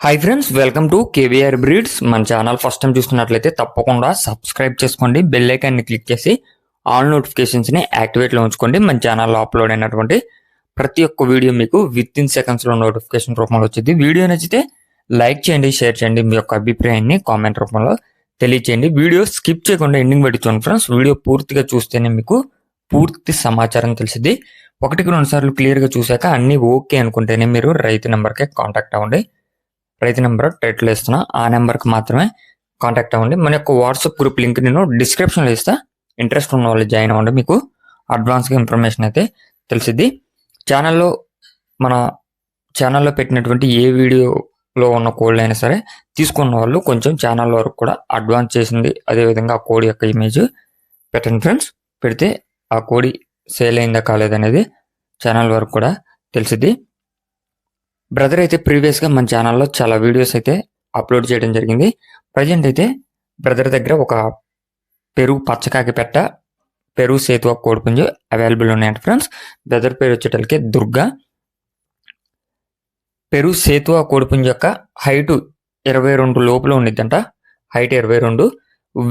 Hi friends, welcome to KVR breeds. మన channel first time చూస్తున్నట్లయితే తప్పకుండా సబ్స్క్రైబ్ చేసుకోండి. బెల్ ఐకాన్ని క్లిక్ చేసి ఆల్ నోటిఫికేషన్స్ని యాక్టివేట్లో ఉంచుకోండి. మన ఛానల్లో అప్లోడ్ అయినటువంటి ప్రతి ఒక్క వీడియో మీకు విత్ ఇన్ సెకండ్స్లో నోటిఫికేషన్ రూపంలో వచ్చింది. వీడియో నచ్చితే లైక్ చేయండి, షేర్ చేయండి, మీ యొక్క అభిప్రాయాన్ని కామెంట్ రూపంలో తెలియచేయండి. వీడియో స్కిప్ చేయకుండా ఎండింగ్ పెట్టి చూడండి ఫ్రెండ్స్. వీడియో పూర్తిగా చూస్తేనే మీకు పూర్తి సమాచారం తెలిసింది. ఒకటికి రెండు సార్లు క్లియర్గా చూశాక అన్నీ ఓకే అనుకుంటేనే మీరు రైతు నెంబర్కే కాంటాక్ట్ అవ్వండి. రైతు నెంబర్ టైటిల్ ఇస్తున్నా, ఆ నెంబర్కి మాత్రమే కాంటాక్ట్ అవ్వండి. మన యొక్క వాట్సాప్ గ్రూప్ లింక్ నేను డిస్క్రిప్షన్లో ఇస్తా. ఇంట్రెస్ట్ ఉన్న వాళ్ళు జాయిన్ అవ్వండి, మీకు అడ్వాన్స్గా ఇన్ఫర్మేషన్ అయితే తెలిసిద్ది. మన ఛానల్లో పెట్టినటువంటి ఏ వీడియోలో ఉన్న కోడ్ అయినా సరే తీసుకున్న వాళ్ళు కొంచెం ఛానల్ వరకు కూడా అడ్వాన్స్ చేసింది, అదేవిధంగా ఆ కోడ్ యొక్క ఇమేజ్ పెట్టండి ఫ్రెండ్స్. పెడితే ఆ కోడి సేల్ అయిందా కాలేదనేది ఛానల్ వరకు కూడా తెలిసిద్ది. బ్రదర్ అయితే ప్రీవియస్గా మన ఛానల్లో చాలా వీడియోస్ అయితే అప్లోడ్ చేయడం జరిగింది. ప్రజెంట్ అయితే బ్రదర్ దగ్గర ఒక పెరుగు పచ్చకాకి పెట్ట, పెరుగు సేతువ కోడిపుంజు అవైలబుల్ ఉన్నాయంట ఫ్రెండ్స్. బ్రదర్ పేరు వచ్చేటలకి దుర్గా. పెరుగు సేతువ కోడిపుంజు యొక్క హైటు 22 లోపల ఉండిద్దంట. హైట్ 22,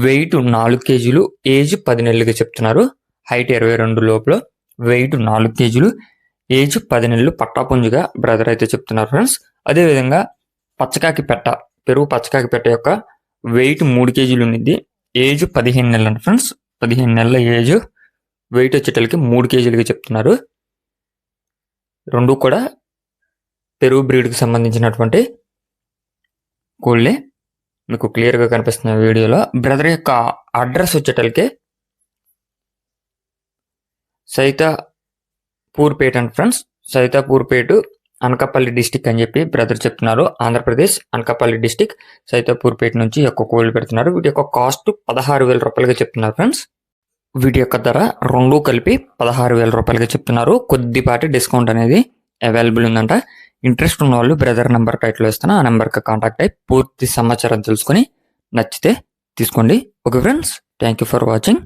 వెయిట్ 4 కేజీలు, ఏజ్ 10 నెలలుగా చెప్తున్నారు. హైట్ 22 లోపల, వెయిట్ 4 కేజీలు, ఏజ్ 10 నెలలు పట్టాపుంజుగా బ్రదర్ అయితే చెప్తున్నారు ఫ్రెండ్స్. అదేవిధంగా పచ్చకాకి పెట్ట, పెరుగు పచ్చకాకి పెట్ట యొక్క వెయిట్ 3 కేజీలు ఉండిద్ది. ఏజ్ 15 నెలలు అంట ఫ్రెండ్స్. 15 నెలల ఏజ్, వెయిట్ వచ్చేటలకి 3 కేజీలుగా చెప్తున్నారు. రెండు కూడా పెరుగు బ్రీడ్కి సంబంధించినటువంటి కోళ్ళే, మీకు క్లియర్గా కనిపిస్తున్న వీడియోలో. బ్రదర్ యొక్క అడ్రస్ వచ్చేటలకి Saitapurpeta and friends. Saitapurpeta Anakapalli district అని చెప్పి బ్రదర్ చెప్తున్నారు. ఆంధ్రప్రదేశ్ అనకాపల్లి డిస్టిక్ సైతాపూర్పేట నుంచి యొక్క కోళ్ళు పెడుతున్నారు. వీటి యొక్క కాస్ట్ 16,000 రూపాయలుగా చెప్తున్నారు ఫ్రెండ్స్. వీటి యొక్క ధర రెండు కలిపి 16,000 రూపాయలుగా చెప్తున్నారు. కొద్దిపాటి డిస్కౌంట్ అనేది అవైలబుల్ ఉందంట. ఇంట్రెస్ట్ ఉన్న వాళ్ళు బ్రదర్ నెంబర్ టైటిల్ ఇస్తున్నా, ఆ నెంబర్కి కాంటాక్ట్ అయ్యి పూర్తి సమాచారం తెలుసుకొని నచ్చితే తీసుకోండి. Okay friends, thank you for watching.